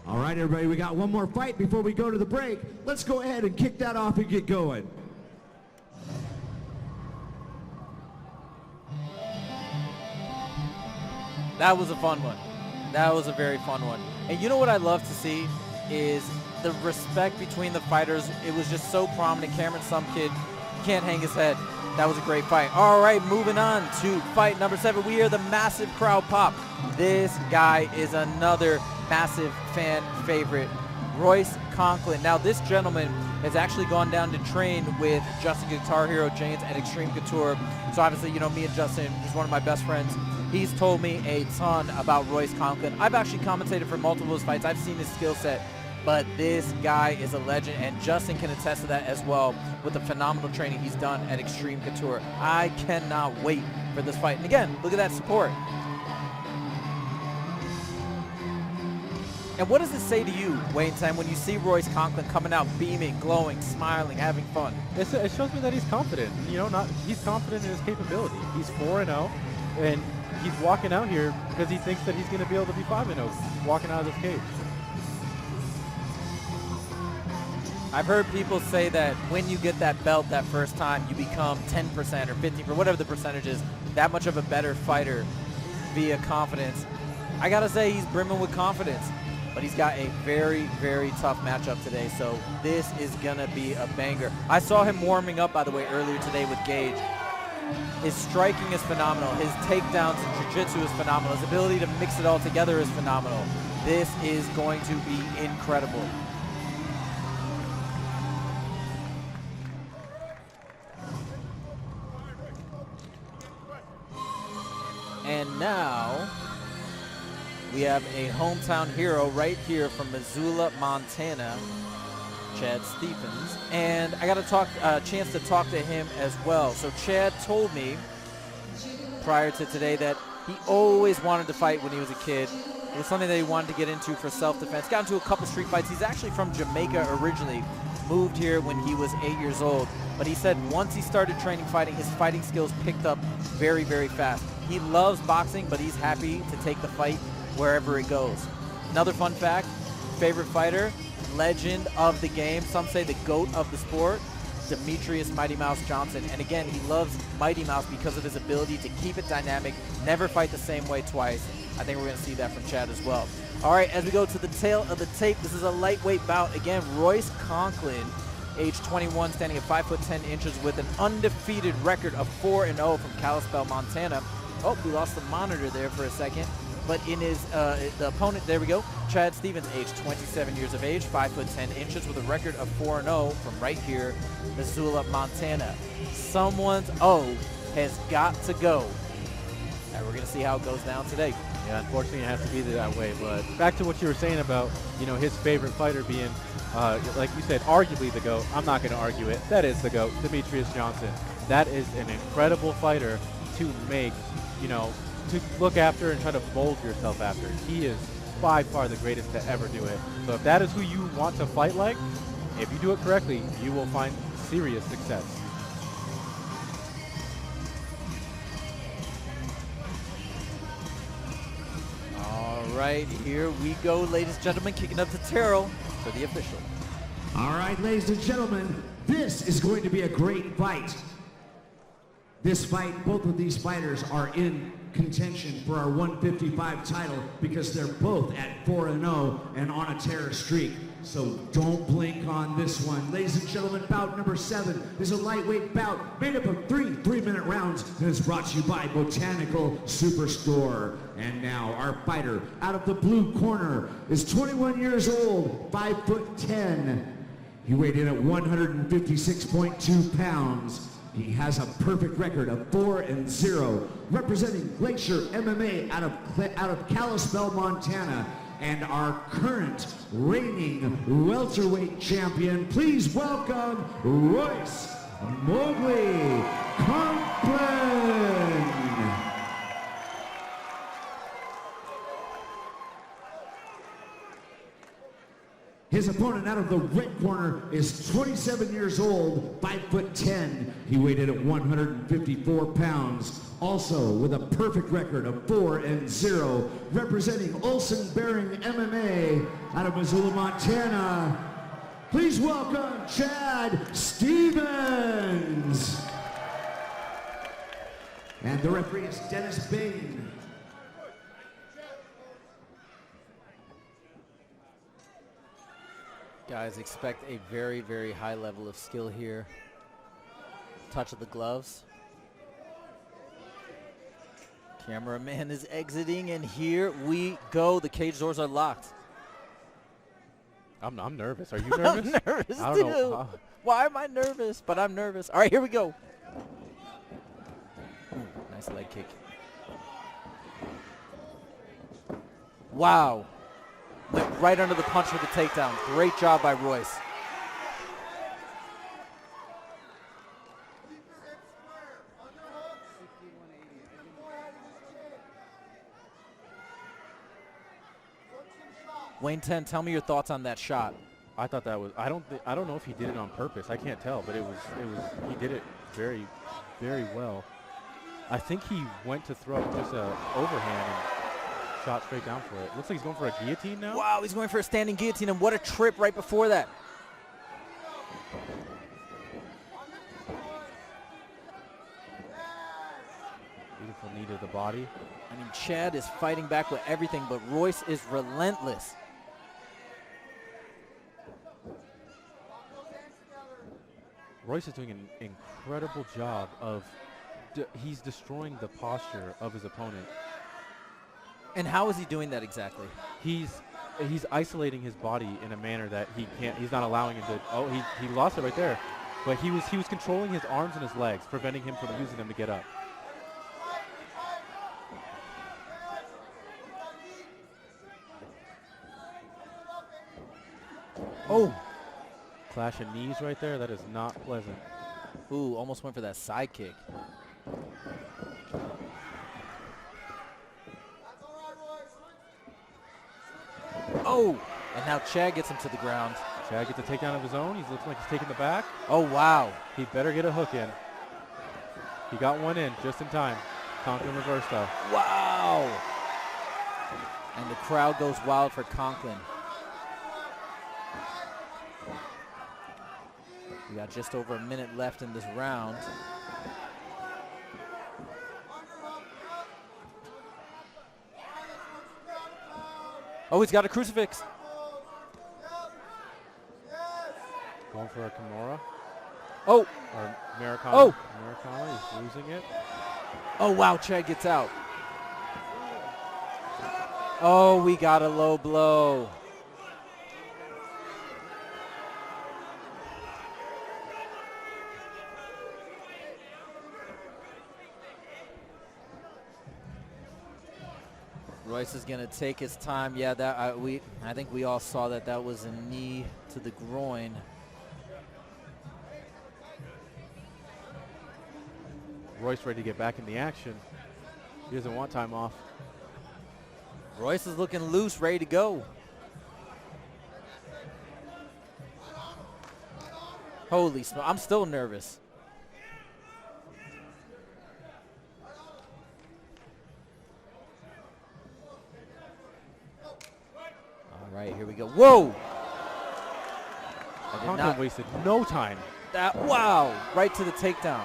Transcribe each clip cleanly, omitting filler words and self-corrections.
All right, everybody, we got one more fight before we go to the break. Let's go ahead and kick that off and get going. That was a fun one. That was a very fun one. And you know what I love to see is the respect between the fighters. It was just so prominent. Cameron, some kid, can't hang his head. That was a great fight. All right, moving on to fight number 7. We hear the massive crowd pop. This guy is another massive fan favorite, Royce Conklin. Now, this gentleman has actually gone down to train with Justin Guitar Hero James at Extreme Couture. So obviously, you know, me and Justin, he's one of my best friends. He's told me a ton about Royce Conklin. I've actually commentated for multiple of his fights. I've seen his skill set, but this guy is a legend, and Justin can attest to that as well with the phenomenal training he's done at Extreme Couture. I cannot wait for this fight. And again, look at that support. And what does it say to you, Wayne Time, when you see Royce Conklin coming out beaming, glowing, smiling, having fun? It shows me that he's confident. You know, he's confident in his capability. He's 4-0, and he's walking out here because he thinks that he's going to be able to be 5-0, walking out of this cage. I've heard people say that when you get that belt that first time, you become 10% or 50%, or whatever the percentage is, that much of a better fighter via confidence. I got to say, he's brimming with confidence, but he's got a very, very tough matchup today, so this is going to be a banger. I saw him warming up, by the way, earlier today with Gage. His striking is phenomenal. His takedowns and jiu-jitsu is phenomenal. His ability to mix it all together is phenomenal. This is going to be incredible. And now we have a hometown hero right here from Missoula, Montana, Chad Stephens, and I got a chance to talk to him as well. So Chad told me prior to today that he always wanted to fight when he was a kid. It was something that he wanted to get into for self-defense. Got into a couple street fights. He's actually from Jamaica originally, moved here when he was 8 years old. But he said once he started training fighting, his fighting skills picked up very, very fast. He loves boxing, but he's happy to take the fight wherever it goes. Another fun fact, favorite fighter, legend of the game, some say the GOAT of the sport, Demetrius Mighty Mouse Johnson. And again, he loves Mighty Mouse because of his ability to keep it dynamic, never fight the same way twice. I think we're going to see that from Chad as well. All right, as we go to the tail of the tape, this is a lightweight bout. Again, Royce Conklin, age 21, standing at 5'10" with an undefeated record of 4-0 from Kalispell, Montana. Oh, we lost the monitor there for a second. But in his, the opponent, there we go, Chad Stephens, age 27 years of age, 5'10" with a record of 4-0 from right here, Missoula, Montana. Someone's O has got to go. And we're going to see how it goes down today. Yeah, unfortunately, it has to be that way. But back to what you were saying about, you know, his favorite fighter being, like you said, arguably the GOAT. I'm not going to argue it. That is the GOAT, Demetrius Johnson. That is an incredible fighter to make, you know, to look after and try to mold yourself after. He is by far the greatest to ever do it. So if that is who you want to fight like, if you do it correctly, you will find serious success. All right, here we go, ladies and gentlemen, kicking up to Terrell for the official. All right, ladies and gentlemen, this is going to be a great fight. This fight, both of these fighters are in contention for our 155 title because they're both at 4-0 and on a terror streak. So don't blink on this one. Ladies and gentlemen, bout number 7 is a lightweight bout made up of 3 3-minute rounds and is brought to you by Botanical Superstore. And now our fighter out of the blue corner is 21 years old, 5'10". He weighed in at 156.2 pounds. He has a perfect record of 4-0, representing Glacier MMA out of Kalispell, Montana, and our current reigning welterweight champion. Please welcome Royce Mowgli Conklin. His opponent out of the red corner is 27 years old, 5'10". He weighed in at 154 pounds. Also with a perfect record of 4-0, representing Olsen Bearing MMA out of Missoula, Montana. Please welcome Chad Stevens. And the referee is Dennis Bain. Guys, expect a very, very high level of skill here. Touch of the gloves. Cameraman is exiting, and here we go. The cage doors are locked. I'm nervous. Are you nervous? I'm nervous, I too. don't know. Why am I nervous? But I'm nervous. All right, here we go. Ooh, nice leg kick. Wow. Went right under the punch for the takedown. Great job by Royce. Wayne 10, tell me your thoughts on that shot. I thought that was. I don't know if he did it on purpose. I can't tell, but it was. He did it very, very well. I think he went to throw just a overhand and shot straight down for it. Looks like he's going for a guillotine now. Wow, he's going for a standing guillotine, and what a trip right before that. Beautiful knee to the body. I mean, Chad is fighting back with everything, but Royce is relentless. Royce is doing an incredible job of. He's destroying the posture of his opponent. And how is he doing that exactly? He's isolating his body in a manner that he can't. He's not allowing him to. Oh, he lost it right there. But he was controlling his arms and his legs, preventing him from using them to get up. Oh. Clash of knees right there. That is not pleasant. Ooh, almost went for that side kick. Oh, and now Chad gets him to the ground. Chad gets a takedown of his own. He looks like he's taking the back. Oh, wow. He better get a hook in. He got one in just in time. Conklin reversed though. Wow. And the crowd goes wild for Conklin. We got just over a minute left in this round. Oh, he's got a crucifix. Going for a Kimura. Oh. Or Americana. Oh. Americana, he's losing it. Oh, wow, Chad gets out. Oh, we got a low blow. Royce is going to take his time. Yeah, I think we all saw that was a knee to the groin. Royce ready to get back in the action. He doesn't want time off. Royce is looking loose, ready to go. Holy smoke, I'm still nervous. All right, here we go. Whoa! Conklin wasted no time. Wow, right to the takedown.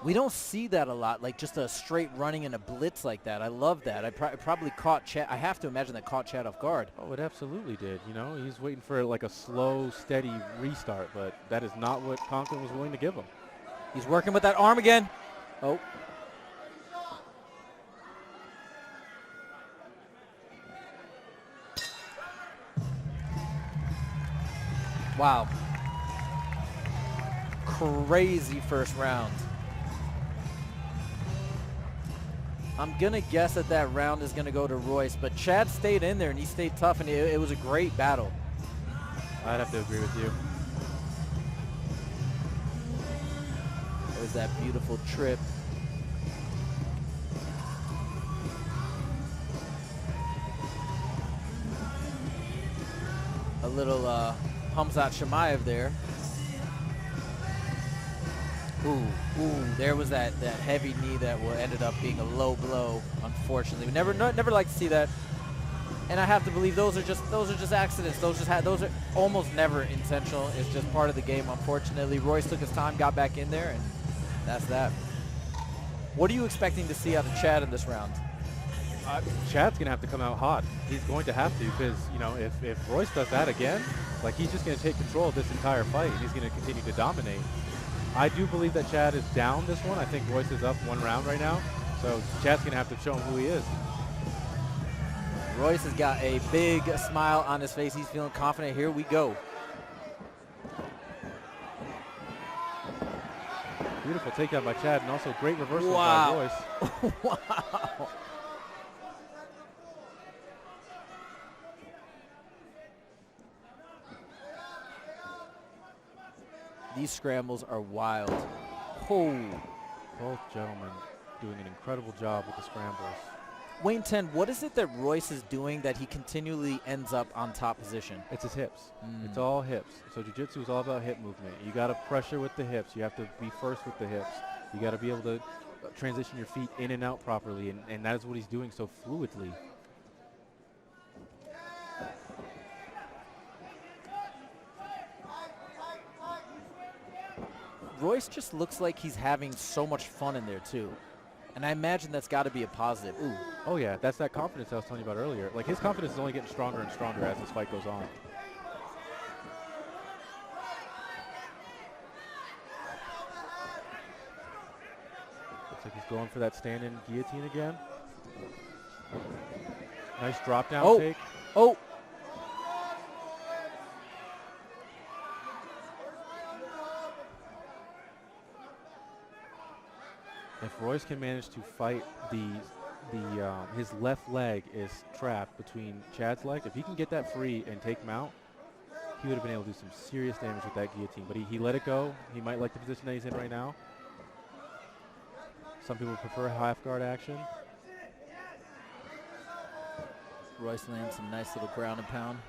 We don't see that a lot, like just a straight running and a blitz like that. I love that. I probably caught Chad. I have to imagine that caught Chad off guard. Oh, it absolutely did. You know, he's waiting for like a slow, steady restart, but that is not what Conklin was willing to give him. He's working with that arm again. Oh. Wow. Crazy first round. I'm going to guess that round is going to go to Royce, but Chad stayed in there and he stayed tough, and it was a great battle. I'd have to agree with you. There's that beautiful trip. a little Hamzat Shemaev there. Ooh, there was that heavy knee that ended up being a low blow, unfortunately. We never like to see that. And I have to believe those are just accidents. Those are almost never intentional. It's just part of the game, unfortunately. Royce took his time, got back in there, and that's that. What are you expecting to see out of Chad in this round? Chad's gonna have to come out hot. He's going to have to, because if Royce does that again, like, he's just gonna take control of this entire fight, and he's gonna continue to dominate. I do believe that Chad is down this one. I think Royce is up 1 round right now, so Chad's gonna have to show him who he is. Royce has got a big smile on his face. He's feeling confident. Here we go. Beautiful takedown by Chad, and also great reversal wow. by Royce. Wow. These scrambles are wild. Oh. Both gentlemen doing an incredible job with the scrambles. Wayne 10, what is it that Royce is doing that he continually ends up on top position? It's his hips. It's all hips. So jiu-jitsu is all about hip movement. You got to pressure with the hips. You have to be first with the hips. You got to be able to transition your feet in and out properly, and that is what he's doing so fluidly. Royce just looks like he's having so much fun in there too. And I imagine that's got to be a positive. Ooh. Oh yeah, that's that confidence I was telling you about earlier. Like, his confidence is only getting stronger and stronger as this fight goes on. Looks like he's going for that stand-in guillotine again. Nice drop down take. Oh. If Royce can manage to fight his left leg is trapped between Chad's legs. If he can get that free and take him out, he would have been able to do some serious damage with that guillotine. But he let it go. He might like the position that he's in right now. Some people prefer half guard action. Royce lands some nice little ground and pound.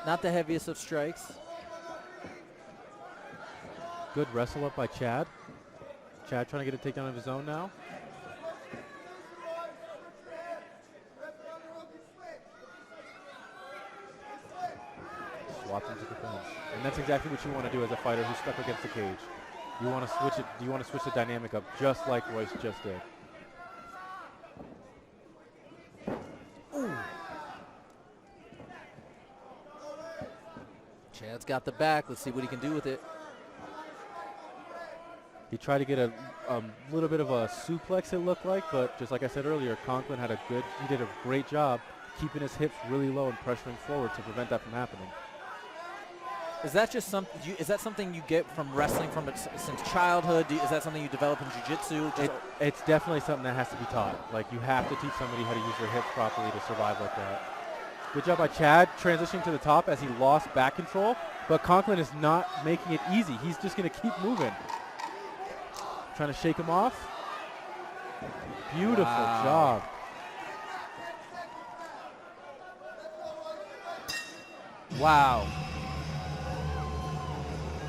Not the heaviest of strikes. Good wrestle up by Chad. Chad trying to get a takedown of his own now. Swap into the fence. And that's exactly what you want to do as a fighter who's stuck against the cage. You want to switch it. You want to switch the dynamic up just like Royce just did. Ooh. Chad's got the back. Let's see what he can do with it. He tried to get a little bit of a suplex, it looked like, but just like I said earlier, Conklin he did a great job keeping his hips really low and pressuring forward to prevent that from happening. Is that just is that something you get from wrestling since childhood? Is that something you develop in jiu-jitsu? It's definitely something that has to be taught. Like, you have to teach somebody how to use their hips properly to survive like that. Good job by Chad transitioning to the top as he lost back control, but Conklin is not making it easy. He's just going to keep moving. Trying to shake him off. Beautiful job. Wow.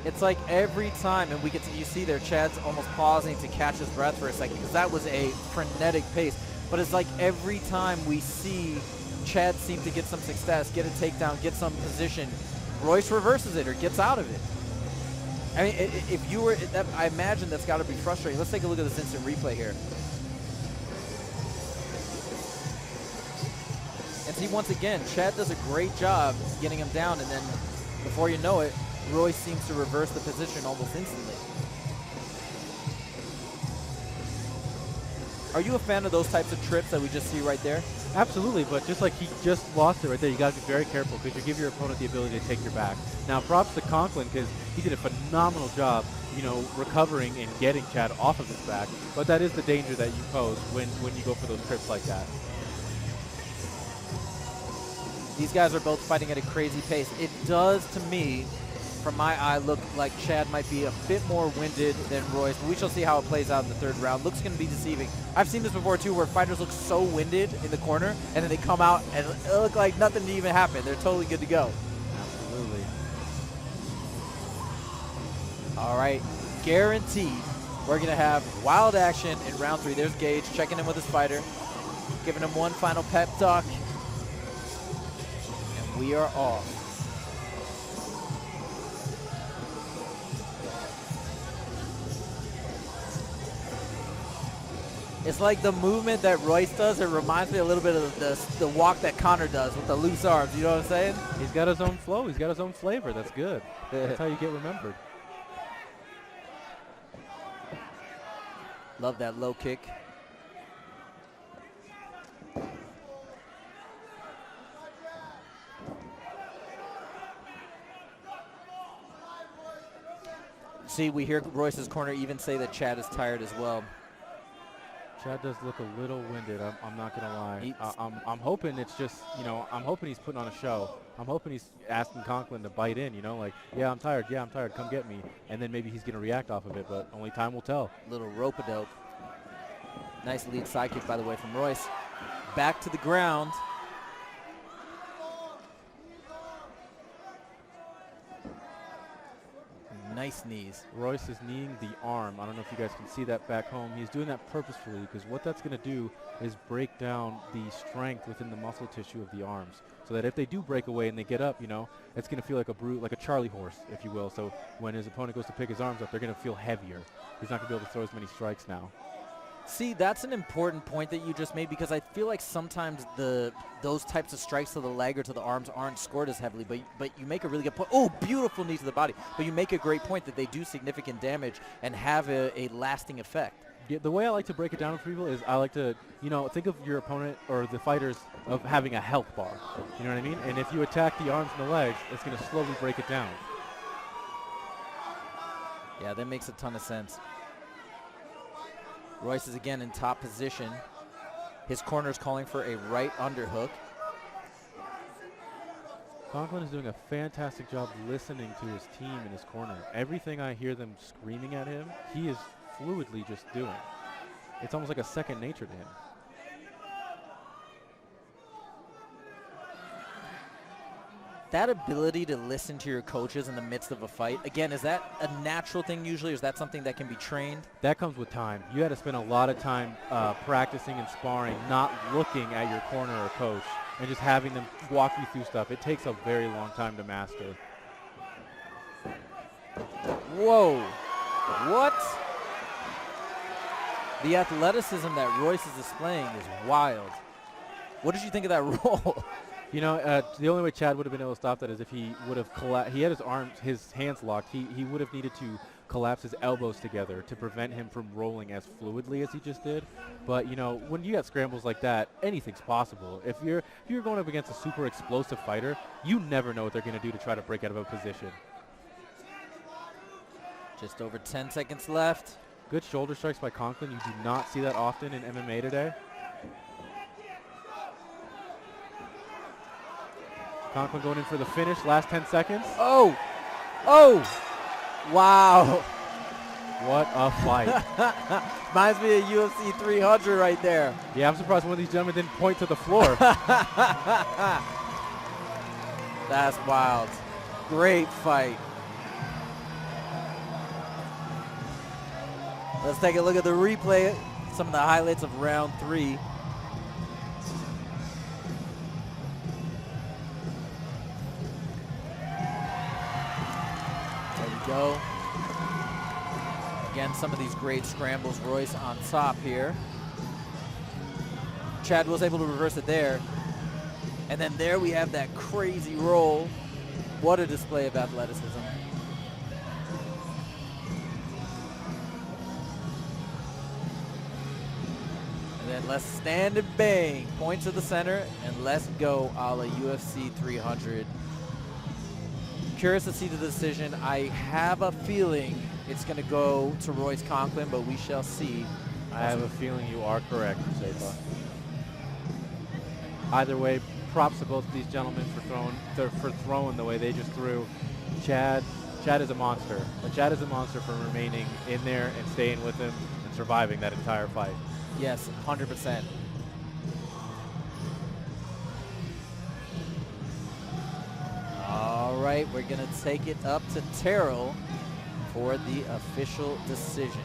It's like every time, and you see there, Chad's almost pausing to catch his breath for a second because that was a frenetic pace. But it's like every time we see Chad seem to get some success, get a takedown, get some position, Royce reverses it or gets out of it. I mean, if you were, I imagine that's got to be frustrating. Let's take a look at this instant replay here. And see, once again, Chad does a great job getting him down, and then before you know it, Royce seems to reverse the position almost instantly. Are you a fan of those types of trips that we just see right there? Absolutely, but just like he just lost it right there, you got to be very careful because you give your opponent the ability to take your back. Now, props to Conklin because he did a phenomenal job, recovering and getting Chad off of his back. But that is the danger that you pose when you go for those trips like that. These guys are both fighting at a crazy pace. It does, to me, from my eye, look like Chad might be a bit more winded than Royce, but we shall see how it plays out in the third round. Looks going to be deceiving. I've seen this before, too, where fighters look so winded in the corner, and then they come out and it look like nothing even happened. They're totally good to go. All right, guaranteed. We're going to have wild action in round 3. There's Gage checking in with his fighter, giving him one final pep talk. And we are off. It's like the movement that Royce does. It reminds me a little bit of the walk that Connor does with the loose arms. You know what I'm saying? He's got his own flow. He's got his own flavor. That's good. That's how you get remembered. Love that low kick. See, we hear Royce's corner even say that Chad is tired as well. Chad does look a little winded. I'm not gonna lie. I'm hoping it's just, I'm hoping he's putting on a show. I'm hoping he's asking Conklin to bite in, like, yeah, I'm tired, come get me. And then maybe he's gonna react off of it, but only time will tell. Little rope-a-dope. Nice lead side kick, by the way, from Royce. Back to the ground. Nice knees. Royce is kneeing the arm. I don't know if you guys can see that back home. He's doing that purposefully because what that's going to do is break down the strength within the muscle tissue of the arms, so that if they do break away and they get up, it's going to feel like a brute, like a Charlie horse, if you will. So when his opponent goes to pick his arms up, they're going to feel heavier. He's not going to be able to throw as many strikes now. See, that's an important point that you just made, because I feel like sometimes those types of strikes to the leg or to the arms aren't scored as heavily, but you make a really good point. Oh, beautiful knee to the body. But you make a great point that they do significant damage and have a lasting effect. Yeah, the way I like to break it down for people is I like to, think of your opponent or the fighters of having a health bar. You know what I mean? And if you attack the arms and the legs, it's going to slowly break it down. Yeah, that makes a ton of sense. Royce is again in top position. His corner is calling for a right underhook. Conklin is doing a fantastic job listening to his team in his corner. Everything I hear them screaming at him, he is fluidly just doing. It's almost like a second nature to him. That ability to listen to your coaches in the midst of a fight, again, is that a natural thing usually, or is that something that can be trained? That comes with time. You had to spend a lot of time practicing and sparring, not looking at your corner or coach, and just having them walk you through stuff. It takes a very long time to master. Whoa. What? The athleticism that Royce is displaying is wild. What did you think of that roll? The only way Chad would have been able to stop that is if he would have he had his hands locked. He would have needed to collapse his elbows together to prevent him from rolling as fluidly as he just did. But, when you got scrambles like that, anything's possible. If you're going up against a super explosive fighter, you never know what they're going to do to try to break out of a position. Just over 10 seconds left. Good shoulder strikes by Conklin. You do not see that often in MMA today. Conklin going in for the finish, last 10 seconds. Oh, wow. What a fight. Reminds me of UFC 300 right there. Yeah, I'm surprised one of these gentlemen didn't point to the floor. That's wild. Great fight. Let's take a look at the replay, some of the highlights of round 3. Go. Again, some of these great scrambles. Royce on top here. Chad was able to reverse it there. And then there we have that crazy roll. What a display of athleticism. And then let's stand and bang. Point to the center and let's go a la UFC 300. Curious to see the decision. I have a feeling it's going to go to Royce Conklin, but we shall see. I have a feeling you are correct, Sefa. Either way, props to both of these gentlemen for throwing the way they just threw. Chad is a monster. But Chad is a monster for remaining in there and staying with him and surviving that entire fight. Yes, 100%. All right, we're going to take it up to Terrell for the official decision.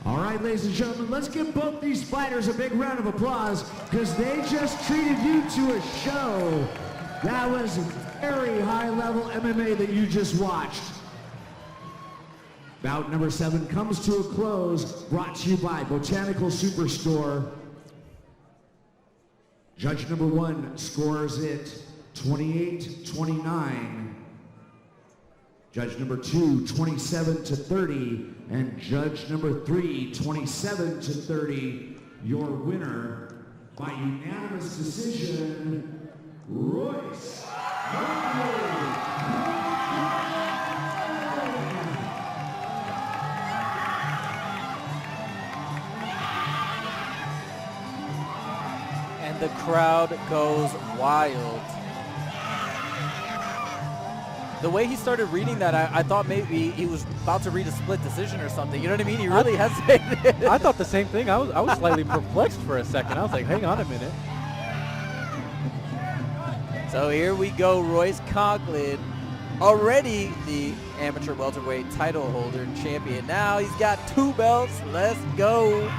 All right, ladies and gentlemen, let's give both these fighters a big round of applause because they just treated you to a show. That was very high-level MMA that you just watched. Bout number 7 comes to a close, brought to you by Botanical Superstore. Judge number 1 scores it 28-29. Judge number 2, 27-30, and judge number 3, 27-30. Your winner by unanimous decision, Royce. And the crowd goes wild. The way he started reading that, I thought maybe he was about to read a split decision or something. You know what I mean? He really hesitated. I thought the same thing. I was slightly perplexed for a second. I was like, hang on a minute. So here we go, Royce Conklin, already the amateur welterweight title holder and champion. Now he's got 2 belts. Let's go.